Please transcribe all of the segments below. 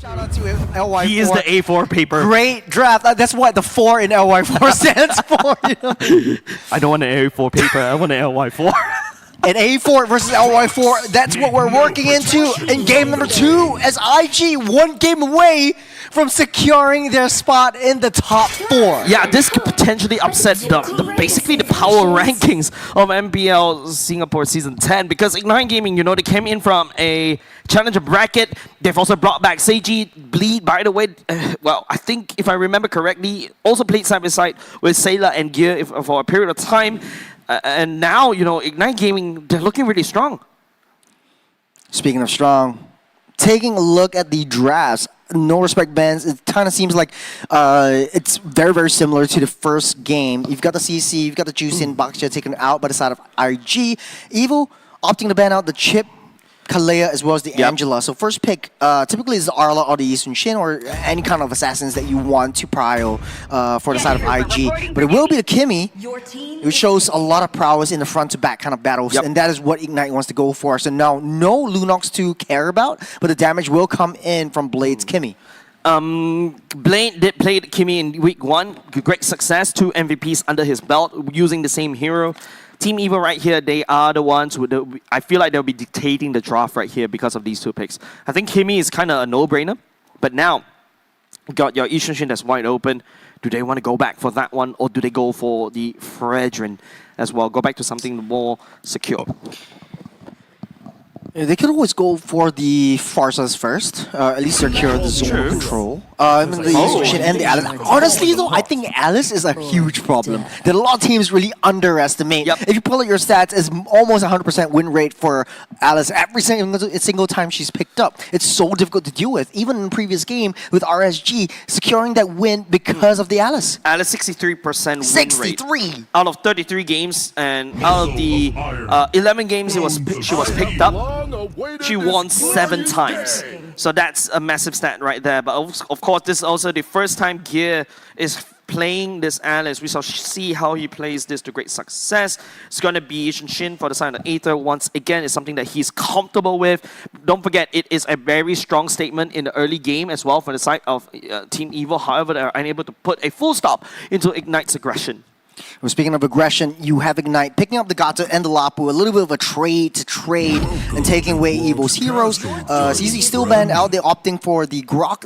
Shout out to LY4. He is the A4 paper. Great draft. That's what the 4 in LY4 stands for. You know? I don't want an A4 paper. I want an LY4. And A4 versus LY4, that's what we're working into in game number 2 as IG 1 game away from securing their spot in the top 4. Yeah, this could potentially upset basically the power rankings of MPL Singapore Season 10 because Ignite Gaming, you know, they came in from a challenger bracket. They've also brought back Seiji. Bleed, by the way, well, I think if I remember correctly, also played side by side with Sailor and Gear for a period of time. And now, you know, Ignite Gaming, they're looking really strong. Speaking of strong, taking a look at the drafts, no respect bans, it kind of seems like it's very, very similar to the first game. You've got the CC, you've got the Juicin, Boxia taken out by the side of IG. Evil opting to ban out the Chip, Kalea, as well as the Angela. So first pick typically is the Arla or the Yisun Shin or any kind of assassins that you want to prio for the side of IG. But it will be the Kimmy, who shows a lot of prowess in the front-to-back kind of battles, and that is what Ignite wants to go for. So now no Lunox to care about, but the damage will come in from Blade's Kimmy. Blade did play the Kimmy in week 1. Great success, 2 MVPs under his belt using the same hero. Team Evil right here, they are the ones who I feel like they'll be dictating the draft right here because of these 2 picks. I think Kimmy is kind of a no-brainer, but now you got your Yisun Shin that's wide open. Do they want to go back for that one, or do they go for the Fredrin as well? Go back to something more secure. They could always go for the Farsas first, at least secure the zone control. The Yisun Shin and the Alice. Honestly though, I think Alice is a huge problem that a lot of teams really underestimate. If you pull out your stats, it's almost 100% win rate for Alice every single time she's picked up. It's so difficult to deal with. Even in the previous game with RSG, securing that win because of the Alice. Alice 63% win 63 rate. Out of 33 games, and out of the 11 games she was picked up, she won 7 times. So that's a massive stat right there. But of course, this is also the first time Gear is playing this Alice. We shall see how he plays this to great success. It's going to be Yisun Shin for the side of the Aether. Once again, it's something that he's comfortable with. Don't forget, it is a very strong statement in the early game as well for the side of Team Evil. However, they are unable to put a full stop into Ignite's aggression. Well, speaking of aggression, you have Ignite picking up the Gato and the Lapu, a little bit of a trade to trade and taking away Evil's heroes. CZ still banned out. They're opting for the Grok,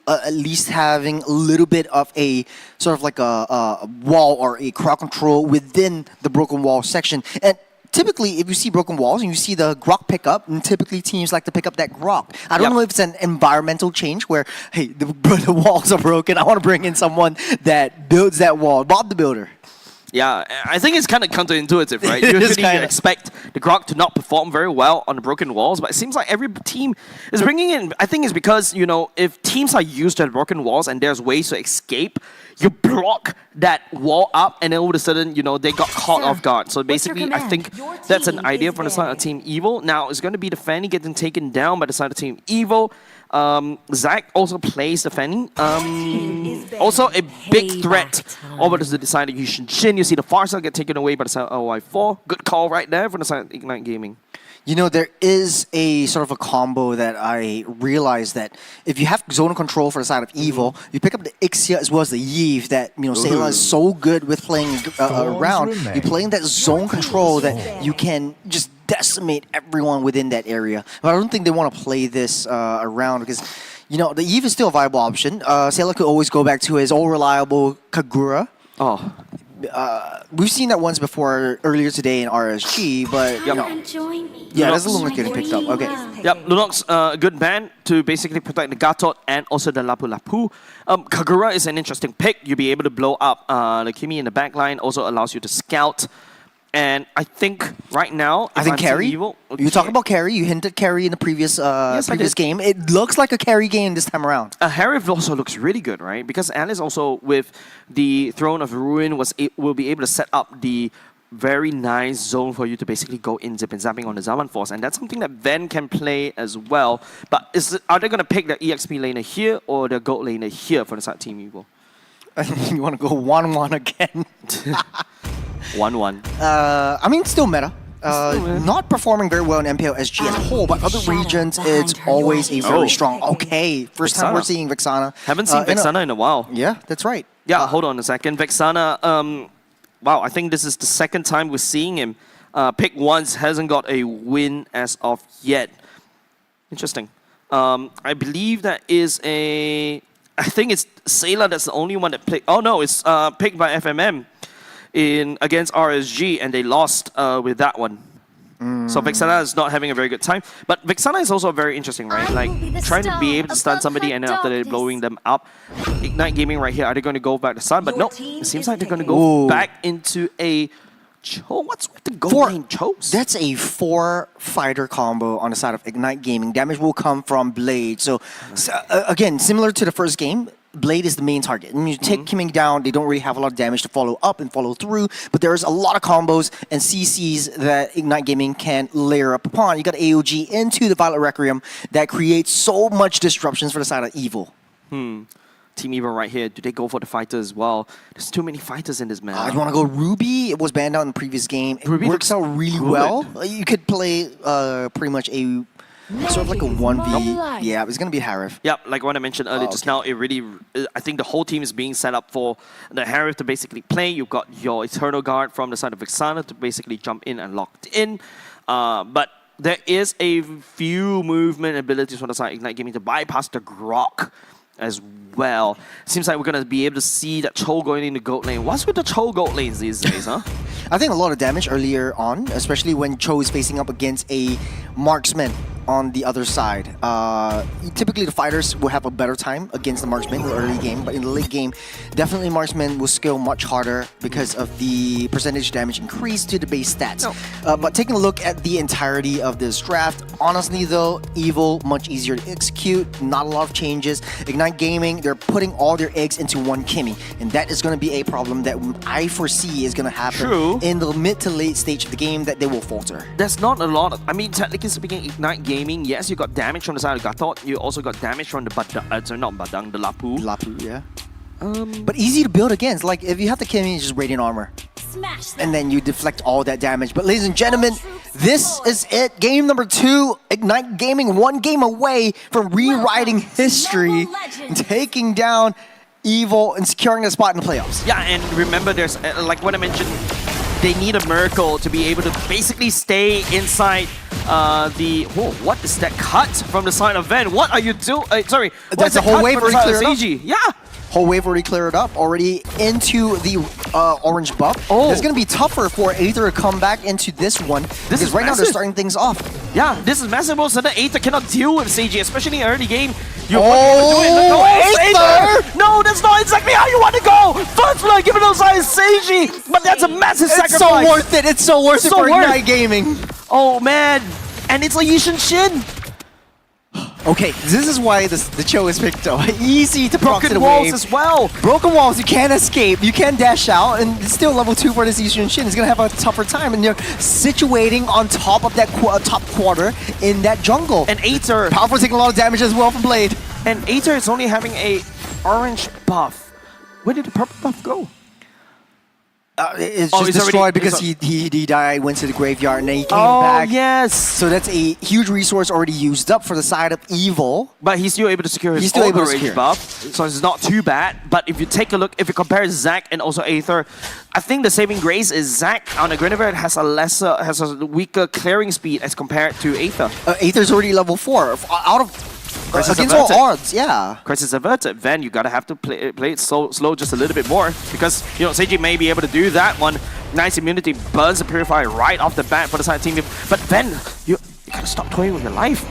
at least having a little bit of a sort of like a wall or a crowd control within the broken wall section. And typically, if you see broken walls and you see the Grok pick up, and typically teams like to pick up that Grok. I don't know if it's an environmental change where, hey, the walls are broken. I want to bring in someone that builds that wall. Bob the Builder. Yeah, I think it's kind of counterintuitive, right? Usually you expect the Grok to not perform very well on the broken walls, but it seems like every team is bringing in, I think it's because, you know, if teams are used to broken walls and there's ways to escape, you block that wall up and then all of a sudden, you know, they got caught off guard. So basically, I think that's an idea for the side of Team Evil. Now, it's going to be the Fanny getting taken down by the side of Team Evil. Zach also plays the Fanny. Also a big threat over to the side of Yisun Shin. You see the Farsa get taken away by the side of LY4. Good call right there from the side of Ignite Gaming. You know, there is a sort of a combo that I realized that if you have zone control for the side of Evil, you pick up the Ixia as well as the Yeve that, you know, Sayla is so good with playing around. You're playing that zone control that you can just decimate everyone within that area. But I don't think they want to play this around because, you know, the Yeve is still a viable option. Sayla could always go back to his all-reliable Kagura. Oh. We've seen that once before earlier today in RSG, but you know, yeah, that's the Lunox getting picked up. Okay. Yep, Lunox, good ban to basically protect the Gatot and also the Lapu Lapu. Kagura is an interesting pick. You'll be able to blow up the Kimmy in the backline. Also allows you to scout. And I think right now, I think carry. You talk about carry. You hinted carry in the previous game. It looks like a carry game this time around. Harry also looks really good, right? Because Alice also with the Throne of Ruin will be able to set up the very nice zone for you to basically go in zip and zapping on the Zaman Force, and that's something that Ven can play as well. But are they going to pick the EXP laner here or the gold laner here for the side Team Evil? I think you want to go 1-1 again. 1-1. I mean, still meta. Not performing very well in MPL SG as a whole, but other regions, it's always a very strong. Okay, first time we're seeing Vexana. Haven't seen Vexana in a while. Yeah, that's right. Yeah, hold on a second. Vexana, wow, I think this is the second time we're seeing him. Pick once, hasn't got a win as of yet. Interesting. I believe that is I think it's Sailor that's the only one that played. Oh no, it's picked by FMM against RSG, and they lost with that one. So Vexana is not having a very good time. But Vexana is also very interesting, right? Like trying to be able to stun somebody and then after they're blowing them up. Ignite Gaming right here, are they going to go back to stun? But no, it seems like they're going to go back into a Cho. What's with the gold lane Chos? That's a 4-fighter combo on the side of Ignite Gaming. Damage will come from Blade. So again, similar to the first game, Blade is the main target. And you take Kimming down, they don't really have a lot of damage to follow up and follow through, but there's a lot of combos and CCs that Ignite Gaming can layer up upon. You got AOG into the Violet Requiem that creates so much disruptions for the side of Evil. Team Evil right here, do they go for the fighter as well? There's too many fighters in this map. You want to go Ruby? It was banned out in the previous game. It Ruby works out really well. You could play pretty much a sort of like a 1v. Yeah, it's going to be Harif. Yep, like what I mentioned earlier just now, it really, I think the whole team is being set up for the Harif to basically play. You've got your Eternal Guard from the side of Vexana to basically jump in and locked in. But there is a few movement abilities from the side of Ignite Gaming to bypass the Grok as well. Seems like we're going to be able to see that Cho going into gold lane. What's with the Cho gold lanes these days, huh? I think a lot of damage earlier on, especially when Cho is facing up against a marksman on the other side. Typically, the fighters will have a better time against the marksman in the early game, but in the late game, definitely marksman will skill much harder because of the percentage damage increase to the base stats. But taking a look at the entirety of this draft, honestly though, Evil, much easier to execute, not a lot of changes. Ignite Gaming, they're putting all their eggs into one Kimmy, and that is going to be a problem that I foresee is going to happen in the mid to late stage of the game, that they will falter. There's not a lot of, I mean, technically speaking, Ignite Gaming, yes, you got damage from the side of Gatot, you also got damage from the not Badang, the Lapu. Lapu, yeah. But easy to build against. Like, if you have the Kimmy, it's just Radiant Armor. And then you deflect all that damage. But ladies and gentlemen, this is it. Game number 2. Ignite Gaming, one game away from rewriting history and taking down Evil and securing a spot in the playoffs. Yeah, and remember, there's, like what I mentioned, they need a miracle to be able to basically stay inside whoa, what is that cut from the side of Ven? What are you doing? Sorry, that's a whole wave already cleared up. Yeah. Whole wave already cleared up, already into the orange buff. It's going to be tougher for Aether to come back into this one, because right now they're starting things off. Yeah, this is massive. So that Aether cannot deal with Seiji, especially in early game. Aether! No, that's not exactly how you want to go! First blood given outside Seiji, but that's a massive sacrifice. It's so worth it. It's so worth it for Ignite Gaming. Oh man, and it's a Yishin Shin. Okay, this is why the Cho is picked up. Easy to proc to the walls wave. As well. Broken walls, you can't escape. You can dash out, and it's still level 2 for this Yishin Shin. It's gonna have a tougher time, and you're situating on top of that top quarter in that jungle. And Aether, powerful, taking a lot of damage as well from Blade. And Aether is only having a orange buff. Where did the purple buff go? It's just destroyed because he died, went to the graveyard, and then he came back. Oh, yes. So that's a huge resource already used up for the side of Evil. But he's still able to secure his orange buff, so it's not too bad. But if you take a look, if you compare Zac and also Aether, I think the saving grace is Zac on the Guinevere has a weaker clearing speed as compared to Aether. Aether's already level 4. Out of against all odds, yeah. Crisis averted. Then you gotta have to play it slow just a little bit more, because you know Seiji may be able to do that one. Nice immunity, burns the purifier right off the bat for the side team. But then you gotta stop toying with your life.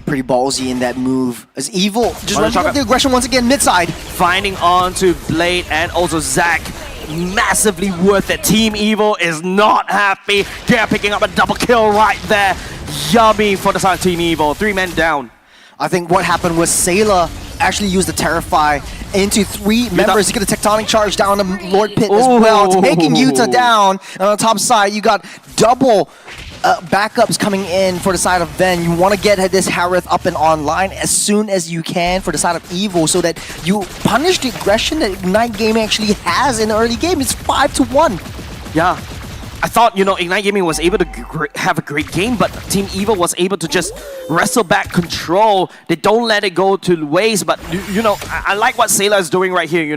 Pretty ballsy in that move. As Evil just ramping up the aggression once again mid side. Finding onto Blade and also Zac. Massively worth it. Team Evil is not happy. They're picking up a double kill right there. Yummy for the side of Team Evil. 3 men down. I think what happened was Sayla actually used the Terrify into 3 members. You get a Tectonic Charge down to Lord Pit as well, taking Yuta down. And on the top side, you got double backups coming in for the side of Ven. You want to get this Harith up and online as soon as you can for the side of Evil, so that you punish the aggression that Ignite Gaming actually has in the early game. It's 5-1. Yeah. I thought, Ignite Gaming was able to have a great game, but Team Evil was able to just wrestle back control. They don't let it go to waste, but, I like what Sayla is doing right here,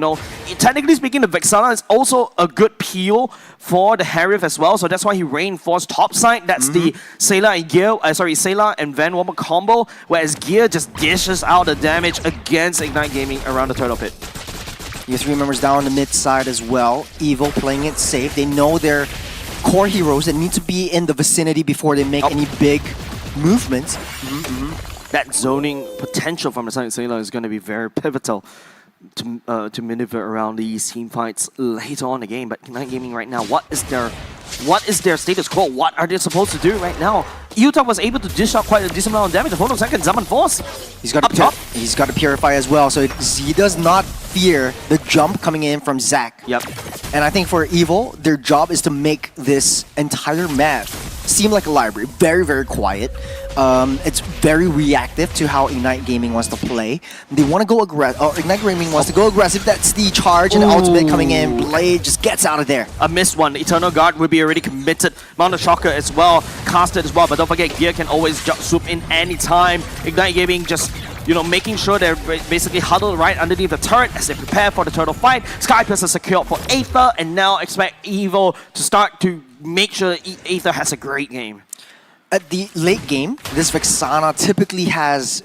Technically speaking, the Vexana is also a good peel for the Harith as well, so that's why he reinforced top side. That's the Sayla and Van Womber combo, whereas Gear just dishes out the damage against Ignite Gaming around the turtle pit. Your 3 members down on the mid side as well. Evil playing it safe. They know their core heroes that need to be in the vicinity before they make any big movements. That zoning potential from the side of Sayla is going to be very pivotal to maneuver around these team fights later on in the game. But Ignite Gaming right now, what is their status quo? What are they supposed to do right now? Utah was able to dish out quite a decent amount of damage. Hold on a second, Zaman Force. He's got to purify as well, so he does not fear the jump coming in from Zac. Yep. And I think for Evil, their job is to make this entire map seem like a library. Very, very quiet. It's very reactive to how Ignite Gaming wants to play. They want to go aggressive. Ignite Gaming wants to go aggressive. That's the charge and the ultimate coming in. Blade just gets out of there. A missed one. Eternal Guard will be already committed. Mount of Shocker as well. Casted as well. But don't forget, Gear can always jump swoop in anytime. Ignite Gaming just making sure they're basically huddled right underneath the turret as they prepare for the turtle fight. Skypiercer secured for Aether, and now expect Evil to start to make sure Aether has a great game. At the late game, this Vexana typically has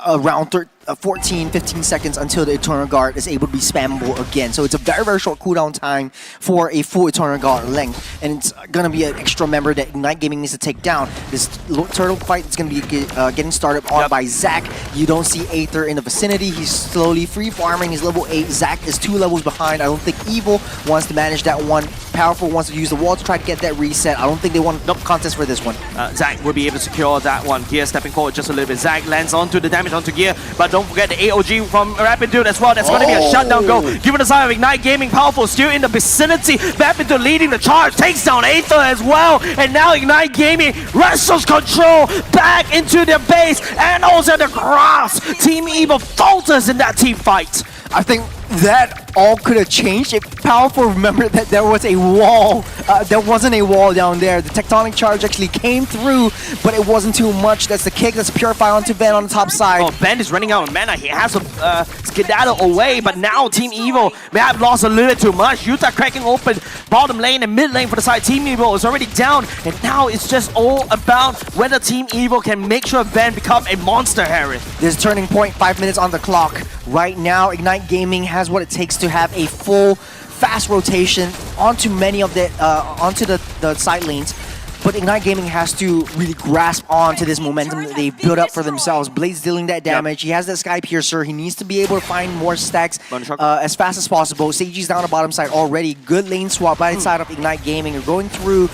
around 14, 15 seconds until the Eternal Guard is able to be spammable again. So it's a very, very short cooldown time for a full Eternal Guard length. And it's going to be an extra member that Ignite Gaming needs to take down. This turtle fight is going to be getting started on by Zac. You don't see Aether in the vicinity. He's slowly free farming. He's level 8. Zac is 2 levels behind. I don't think Evil wants to manage that one. Powerful wants to use the wall to try to get that reset. I don't think they want no contest for this one. Zac will be able to secure that one. Gear stepping forward just a little bit. Zac lands onto the damage onto Gear, but don't forget the AOG from Rapid Dude as well. That's going to be a shutdown go. Given the side of Ignite Gaming, powerful still in the vicinity. Rapid Dude leading the charge, takes down Aether as well. And now Ignite Gaming wrestles control back into their base and also the grass. Team Evil falters in that team fight. I think that all could have changed if Powerful remembered that there was a wall. There wasn't a wall down there. The tectonic charge actually came through, but it wasn't too much. That's the kick. That's Purify onto Ben on the top side. Oh, Ben is running out of mana. He has to skedaddle away, but now Team Evil may have lost a little bit too much. Utah cracking open bottom lane and mid lane for the side. Team Evil is already down, and now it's just all about whether Team Evil can make sure Ben become a monster, Harith. There's turning point, 5 minutes on the clock. Right now, Ignite Gaming has what it takes to have a full, fast rotation onto many of the onto the side lanes. But Ignite Gaming has to really grasp onto this momentum that they've built up for themselves. Blade's dealing that damage. He has that Sky Piercer. He needs to be able to find more stacks as fast as possible. Seiji's down the bottom side already. Good lane swap by the side of Ignite Gaming. You're going through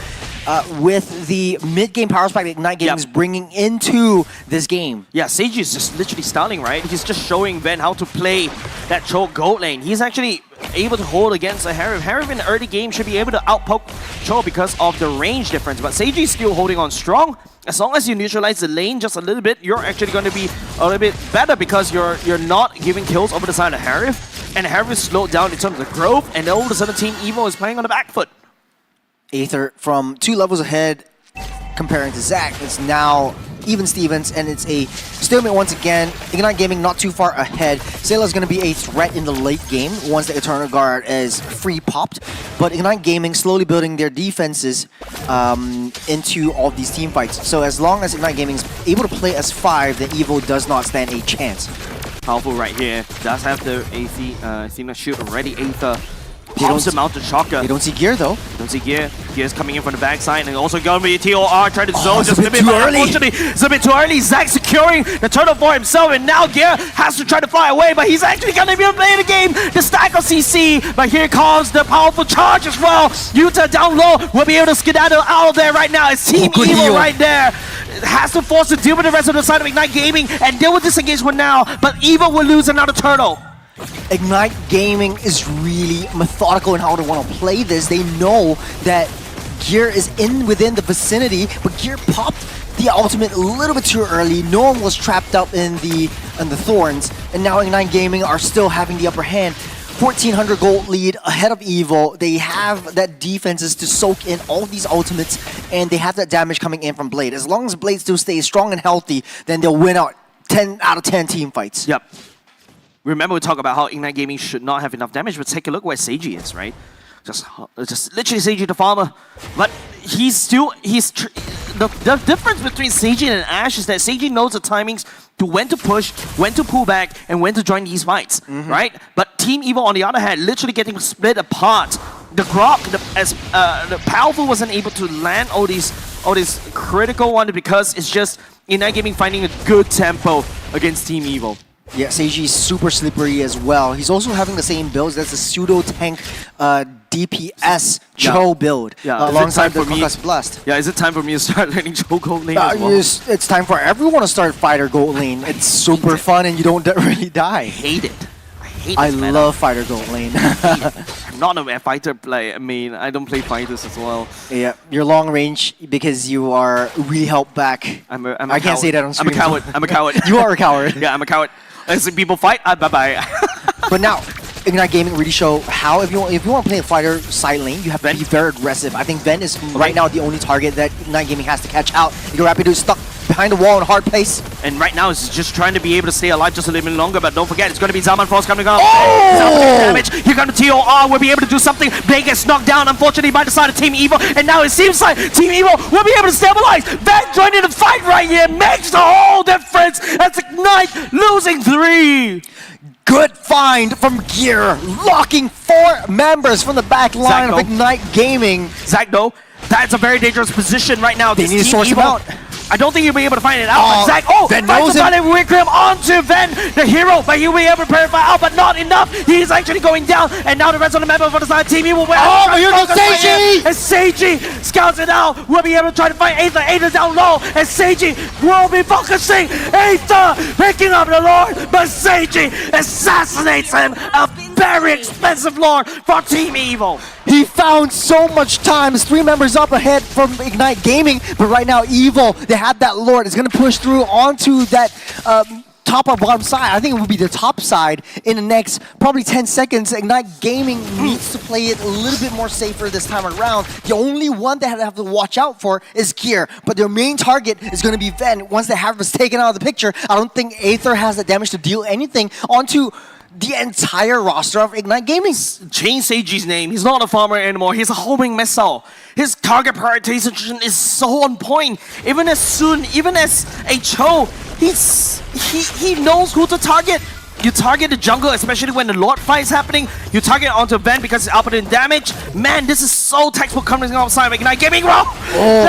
with the mid-game power spike that Ignite Gaming is bringing into this game. Yeah, Seiji is just literally stunning, right? He's just showing Ben how to play that choke gold lane. He's actually able to hold against a Harith. Harith in the early game should be able to outpoke Cho because of the range difference, but Seiji is still holding on strong. As long as you neutralize the lane just a little bit, you're actually going to be a little bit better because you're not giving kills over the side of Harith, and Harith is slowed down in terms of growth, and all of a sudden Team Evo is playing on the back foot. Aether from 2 levels ahead comparing to Zac. It's now even Stevens, and it's a stalemate once again. Ignite Gaming not too far ahead. Sayla's going to be a threat in the late game once the Eternal Guard is free popped. But Ignite Gaming slowly building their defenses into all of these team fights. So as long as Ignite Gaming is able to play as 5, then Evo does not stand a chance. Powerful right here. Does have the Athena shield already. Aether pops him out the shocker. They don't see Gear though. Don't see Gear. Gear's coming in from the backside, and also going to be TOR trying to zone just a bit too early. Unfortunately, it's a bit too early. Zac securing the turtle for himself, and now Gear has to try to fly away, but he's actually going to be able to play the game. The stack of CC, but here comes the powerful charge as well. Utah down low will be able to skedaddle out of there right now. It's Team Evil right there. It has to force to deal with the rest of the side of Ignite Gaming, and they will disengage for now, but Evil will lose another turtle. Ignite Gaming is really methodical in how they want to play this. They know that Gear is within the vicinity, but Gear popped the ultimate a little bit too early. No one was trapped up in the thorns, and now Ignite Gaming are still having the upper hand. 1,400 gold lead ahead of Evil. They have that defenses to soak in all these ultimates, and they have that damage coming in from Blade. As long as Blade still stays strong and healthy, then they'll win out 10 out of 10 team fights. Yep. Remember we talked about how Ignite Gaming should not have enough damage, but take a look where Seiji is, right? Just literally Seiji the farmer. But the difference between Seiji and Ash is that Seiji knows the timings to when to push, when to pull back, and when to join these fights, right? But Team Evil, on the other hand, literally getting split apart. The Grok, the Powerful wasn't able to land all these critical ones because it's just Ignite Gaming finding a good tempo against Team Evil. Yeah, Seiji is super slippery as well. He's also having the same builds. That's a pseudo tank DPS Cho build alongside the Concussive Blast. Yeah, is it time for me to start learning Cho gold lane as well? It's time for everyone to start Fighter gold lane. It's super fun and you don't really die. I hate it. I love Fighter gold lane. I'm not a fighter player. I mean, I don't play fighters as well. Yeah, you're long range because you are really held back. I can't say that on stream. I'm a coward. I'm a coward. You are a coward. Yeah, I'm a coward. I see people fight. Bye-bye. But now, Ignite Gaming really show how if you want to play a fighter side lane, you have to be very aggressive. I think Ven is right now the only target that Ignite Gaming has to catch out. Your Rapido is stuck behind the wall in a hard place. And right now, it's just trying to be able to stay alive just a little bit longer. But don't forget, it's going to be Zaman Force coming up. Oh! Damage. Here comes the TOR. Will be able to do something. Blade gets knocked down, unfortunately, by the side of Team Evil. And now it seems like Team Evil will be able to stabilize. Ven joining the fight right here makes the whole difference. That's Ignite losing 3. Good find from Gear, locking 4 members from the back line of Ignite Gaming. Zach, though, that's a very dangerous position right now. They need to source him out. I don't think you'll be able to find it out. Zach, Ven knows it. Wickham onto Ven, the hero, but he'll be able to purify out, but not enough. He's actually going down, and now the rest of the members for the side team, he will win. Oh, but here goes Seiji! And Seiji scouts it out. We'll be able to try to find Aether. Aether down low, and Seiji will be focusing. Aether picking up the Lord, but Seiji assassinates him. A very expensive Lord for Team Evil. He found so much time. There's 3 members up ahead from Ignite Gaming, but right now Evil, they have that Lord. It's going to push through onto that top or bottom side. I think it will be the top side in the next probably 10 seconds. Ignite Gaming needs to play it a little bit more safer this time around. The only one they have to watch out for is Gear, but their main target is going to be Ven. Once they have us taken out of the picture, I don't think Aether has the damage to deal anything onto the entire roster of Ignite Gaming. Change Seiji's name. He's not a farmer anymore. He's a homing missile. His target prioritization is so on point. Even as a Cho, he knows who to target. You target the jungle, especially when the Lord fight is happening. You target onto Ven because it's output in damage. Man, this is so textbook coming outside. Ignite Gaming, bro!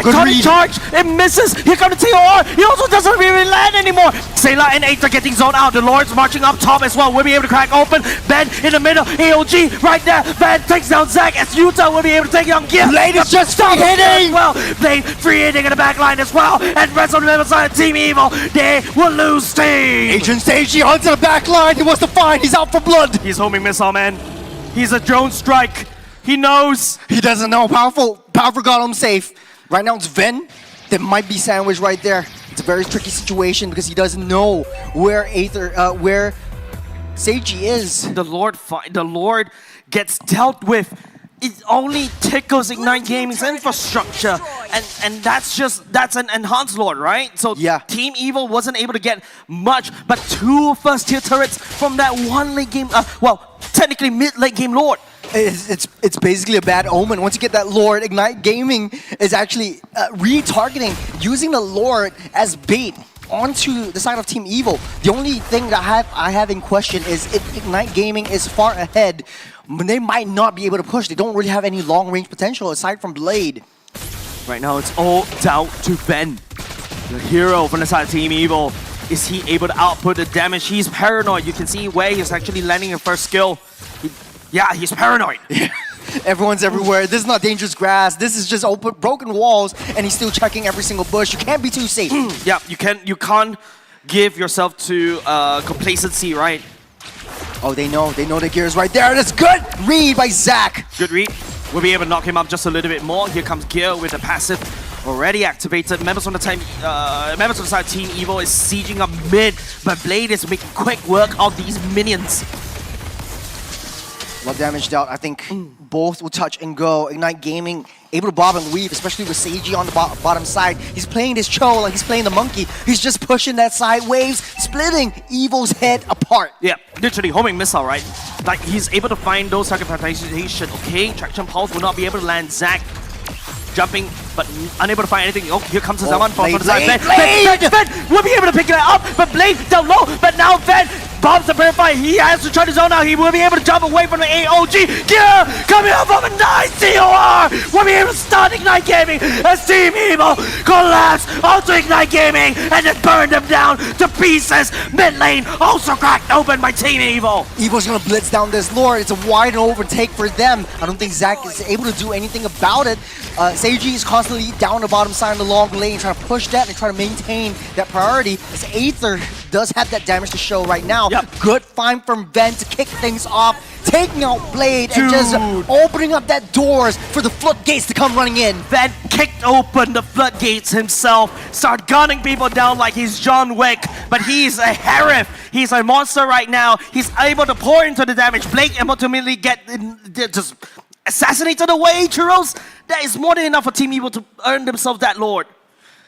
Good read. Charge, it misses. Here comes the TOR. He also doesn't really land anymore. Sayla and Aether getting zoned out. The Lord's marching up top as well. We'll be able to crack open. Ven in the middle. AOG right there. Ven takes down Zach as Utah will be able to take down Gear. Blade is just stop hitting! Well, Blade free hitting in the back line as well. And rest on the middle side of Team Evil, they will lose team. Agent Seiji onto the back line. He wants to find. He's out for blood. He's homing missile, man. He's a drone strike. He knows. He doesn't know. Powerful got him safe. Right now it's Ven. That might be sandwiched right there. It's a very tricky situation because he doesn't know where where Seiji is. The Lord gets dealt with. It only tickles Ignite Gaming's infrastructure, and that's an enhanced Lord, right? So yeah. Team Evil wasn't able to get much, but 2 first-tier turrets from that one late game. Well, technically mid-late game Lord. It's basically a bad omen. Once you get that Lord, Ignite Gaming is actually retargeting, using the Lord as bait onto the side of Team Evil. The only thing that I have in question is if Ignite Gaming is far ahead, they might not be able to push. They don't really have any long-range potential aside from Blade. Right now, it's all down to Ven, the hero from the side of Team Evil. Is he able to output the damage? He's paranoid. You can see where he's actually landing a first skill. He's paranoid. Everyone's everywhere. This is not dangerous grass. This is just open, broken walls, and he's still checking every single bush. You can't be too safe. Yeah, you can't give yourself to complacency, right? Oh, they know the Gear is right there. That's good read by Zach. Good read. We'll be able to knock him up just a little bit more. Here comes Gear with the passive already activated. Members on the side Team Evil is sieging up mid, but Blade is making quick work of these minions. A lot of damage dealt. I think both will touch and go. Ignite Gaming able to bob and weave, especially with Seiji on the bottom side. He's playing this Cho like he's playing the monkey. He's just pushing that side waves, splitting Evil's head apart. Yeah, literally homing missile, right? Like he's able to find those sacrification. Okay, traction pulse will not be able to land Zack. Jumping, but unable to find anything. Oh, here comes the Zaman from the side. Ven will be able to pick it up, but Blade down low. But now Ven bombs the Purify. He has to try to zone out. He will be able to jump away from the AOG. Gear coming up from a nice COR. Will be able to start Ignite Gaming as Team Evil collapse onto Ignite Gaming and then burn them down to pieces. Mid lane also cracked open by Team Evil. Evil's gonna blitz down this Lord. It's a wide overtake for them. I don't think Zack is able to do anything about it. Seiji is constantly down the bottom side of the long lane, trying to push that and try to maintain that priority. As Aether does have that damage to show right now. Yep. Good find from Ven to kick things off, taking out Blade and just opening up that doors for the floodgates to come running in. Ven kicked open the floodgates himself, start gunning people down like he's John Wick, but he's a Herif. He's a monster right now. He's able to pour into the damage. Blade able to immediately just assassinated away, Churros. That is more than enough for Team Evil to earn themselves that Lord.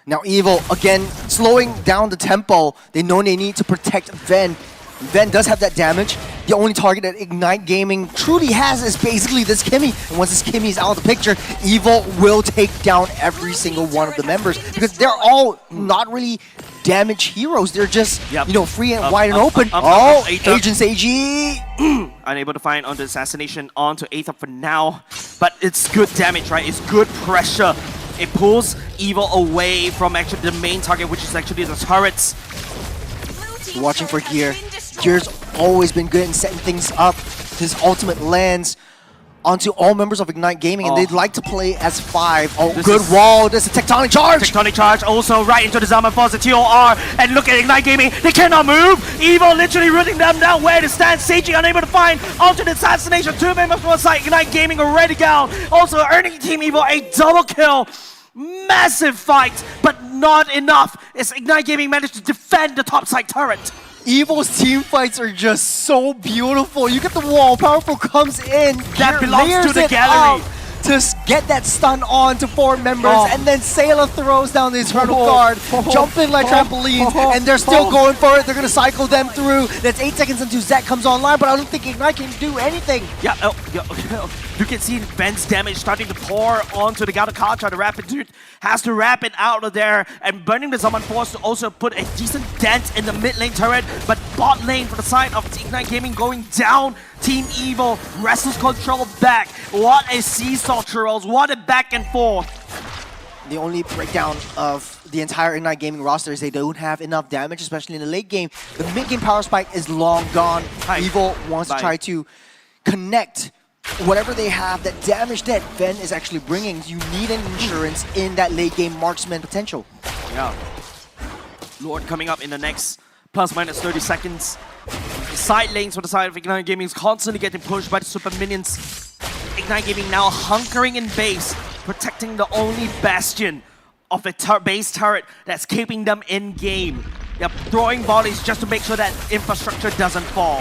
Now Evil, again, slowing down the tempo. They know they need to protect Ven. Ven does have that damage. The only target that Ignite Gaming truly has is basically this Kimmy. And once this Kimmy is out of the picture, Evil will take down every single one of the members because they're all not really damage heroes. They're just, free and wide and open. Agent Seiji! Unable to find on the assassination onto Aether for now, but it's good damage, right? It's good pressure. It pulls Evil away from actually the main target, which is actually the turrets. Watching for Gear. Gear's always been good in setting things up. His ultimate lands onto all members of Ignite Gaming, and they'd like to play as 5. Oh, good wall. There's a Tectonic Charge. Tectonic Charge also right into the Zaman Force, the TOR. And look at Ignite Gaming. They cannot move. Evil literally rooting them down where to stand. Seiji unable to find onto the assassination. 2 members from the side. Ignite Gaming already down. Also earning Team Evil a double kill. Massive fight, but not enough. As Ignite Gaming managed to defend the top side turret. Evil's team fights are just so beautiful. You get the wall, Powerful comes in, that belongs to the gallery. To get that stun on to 4 members, and then Sailor throws down the Eternal Guard, jumping like trampolines, and they're still going for it. They're going to cycle them through. That's 8 seconds until Zack comes online, but I don't think Ignite can do anything. Yeah, you can see Ven's damage starting to pour onto the Galakacha. The Rapid Dude has to wrap it out of there, and burning the Zaman Force to also put a decent dent in the mid lane turret, but bot lane for the side of Ignite Gaming going down. Team Evil wrestles control back. What a seesaw, Churros. What a back and forth. The only breakdown of the entire Ignite Gaming roster is they don't have enough damage, especially in the late game. The mid game power spike is long gone. Evil wants to try to connect whatever they have, that damage that Ven is actually bringing. You need an insurance in that late game marksman potential. Yeah. Lord coming up in the next ± 30 seconds. Side lanes for the side of Ignite Gaming is constantly getting pushed by the super minions. Ignite Gaming now hunkering in base, protecting the only bastion of the base turret that's keeping them in game. They're throwing volleys just to make sure that infrastructure doesn't fall.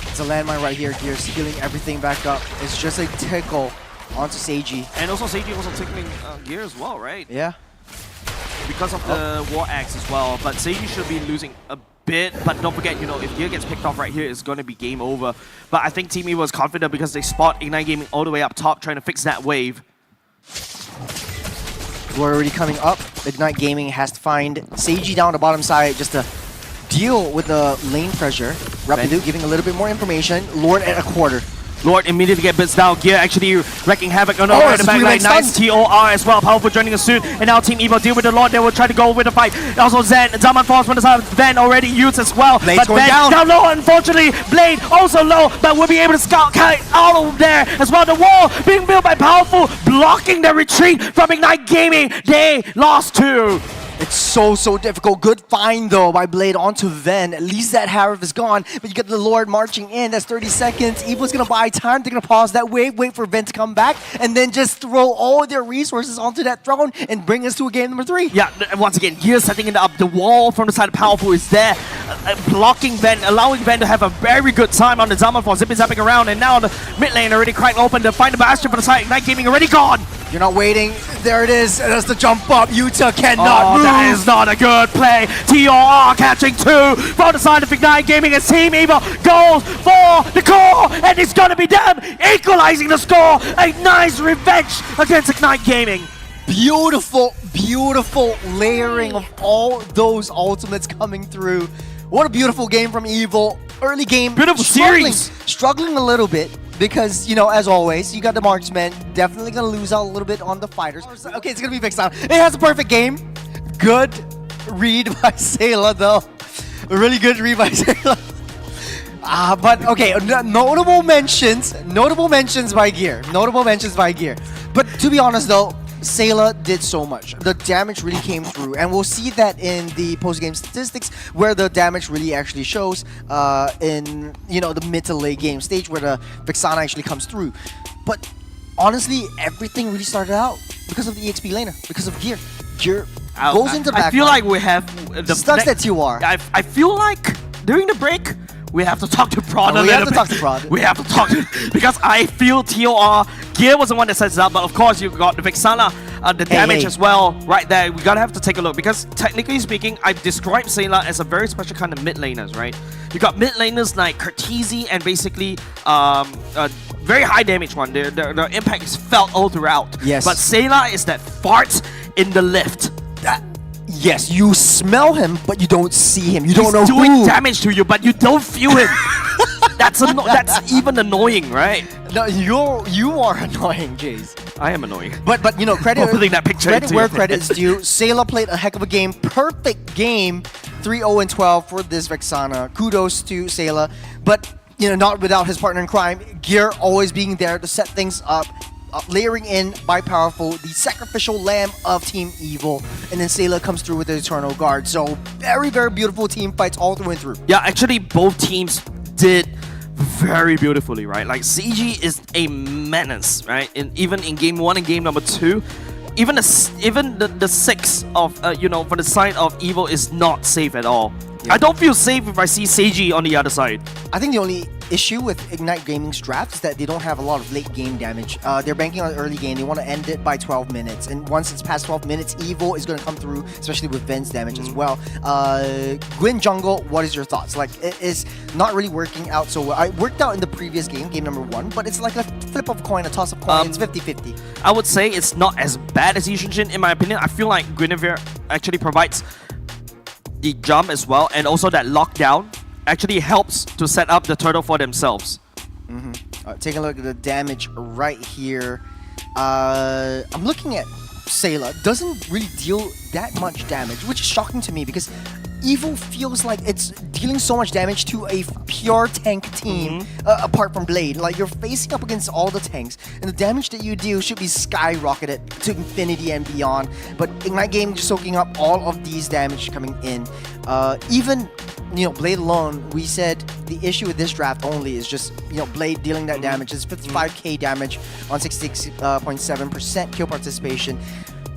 It's a landmine right here. Gear's healing everything back up. It's just a tickle onto Seiji. And also Seiji also tickling Gear as well, right? Yeah. Because of the War Axe as well. But Seiji should be losing a bit. But don't forget, if Gear gets picked off right here, it's going to be game over. But I think Team Evil was confident because they spot Ignite Gaming all the way up top trying to fix that wave. We're already coming up. Ignite Gaming has to find Seiji down the bottom side just to deal with the lane pressure. Rapidu giving a little bit more information. Lord at a quarter. Lord immediately get bits down. Gear actually wrecking havoc on the back line. Nice TOR as well. Powerful joining us soon. And now Team Evil deal with the Lord. They will try to go with the fight. Also Zaman Force from the side of Ven already used as well. Blade's but going down low, unfortunately. Blade also low, but will be able to scout kite all over there as well. The wall being built by Powerful, blocking the retreat from Ignite Gaming. They lost 2. It's so difficult. Good find though by Blade onto Ven. At least that Harif is gone, but you get the Lord marching in. That's 30 seconds. Evil's gonna buy time. They're gonna pause that wave, wait for Ven to come back, and then just throw all their resources onto that throne and bring us to a game number 3. Yeah, once again, Gear setting it up. The wall from the side of Powerful is there, blocking Ven, allowing Ven to have a very good time on the Zaman for zipping around, and now the mid lane already cracked open to find the Bastion for the side. Ignite Gaming already gone. You're not waiting. There it is. That's the jump up. Yuta cannot move. That is not a good play. TOR catching 2 from the side of Ignite Gaming as Team Evil goes for the core, and it's gonna be them equalizing the score. A nice revenge against Ignite Gaming. Beautiful layering of all those ultimates coming through. What a beautiful game from Evil. Early game, Beautiful series. Struggling a little bit because, you know, as always, you got the marksmen. Definitely gonna lose out a little bit on the fighters. Okay, it's gonna be fixed out. It has a perfect game. Good read by Sayla though. A really good read by Sayla. But okay, notable mentions by Gear. But to be honest though, Sayla did so much. The damage really came through, and we'll see that in the post-game statistics where the damage really actually shows in, you know, the mid to late game stage where the Vexana actually comes through. But honestly, everything really started out because of the EXP laner, because of Gear. Gear goes into the back. I feel like we have the stuck that TOR. I feel like during the break we have to talk to Prod a little bit. We have to talk to Prod. We have to talk to, because I feel TOR Gear was the one that sets it up, but of course you got the Vexana, the damage as well right there. We gotta have to take a look, because technically speaking, I've described Sayla as a very special kind of mid laners, right? You got mid laners like Curtizi and basically very high damage one. The impact is felt all throughout. Yes. But Sayla is that fart in the lift. Yes, you smell him, but you don't see him. You don't know He's doing who. damage to you, but you don't feel him. That's even annoying, right? No, you are annoying, Jace. I am annoying. But you know, credit putting that picture credit into where your credit is due. Sayla played a heck of a game. Perfect game. 3-0-12 for this Vexana. Kudos to Sayla. But you know, not without his partner in crime, Gear always being there to set things up. Layering in by Powerful, the sacrificial lamb of Team Evil, and then Sayla comes through with the Eternal Guard. So very beautiful team fights all through and through. Yeah, actually both teams did very beautifully, right? Like CG is a menace, right? Even in game 1 and game number 2, even the 6 of you know, for the side of Evil is not safe at all. Yeah. I don't feel safe if I see Seiji on the other side. I think the only issue with Ignite Gaming's draft is that they don't have a lot of late game damage. They're banking on early game. They want to end it by 12 minutes. And once it's past 12 minutes, Evil is going to come through, especially with Ven's damage as well. Gwyn Jungle, what is your thoughts? Like, it is not really working out so well. It worked out in the previous game, game number 1, but it's like a flip of coin, a toss of coin. It's 50-50. I would say it's not as bad as Yushin, in my opinion. I feel like Guinevere actually provides the jump as well, and also that lockdown actually helps to set up the turtle for themselves. Take a look at the damage right here. I'm looking at Sayla. Doesn't really deal that much damage, which is shocking to me because Evil feels like it's dealing so much damage to a pure tank team apart from Blade. Like, you're facing up against all the tanks, and the damage that you deal should be skyrocketed to infinity and beyond. But Ignite Gaming just soaking up all of these damage coming in. Even, you know, Blade alone, we said the issue with this draft only is just, you know, Blade dealing that damage. It's 55k damage on 66.7% kill participation.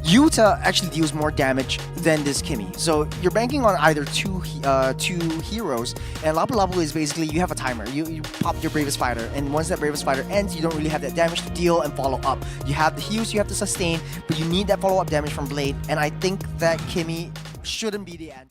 Yuta actually deals more damage than this Kimmy. So you're banking on either two heroes, and Lapu Lapu is basically, you have a timer. You pop your Bravest Fighter, and once that Bravest Fighter ends, you don't really have that damage to deal and follow up. You have the heals, you have to sustain, but you need that follow-up damage from Blade, and I think that Kimmy shouldn't be the answer.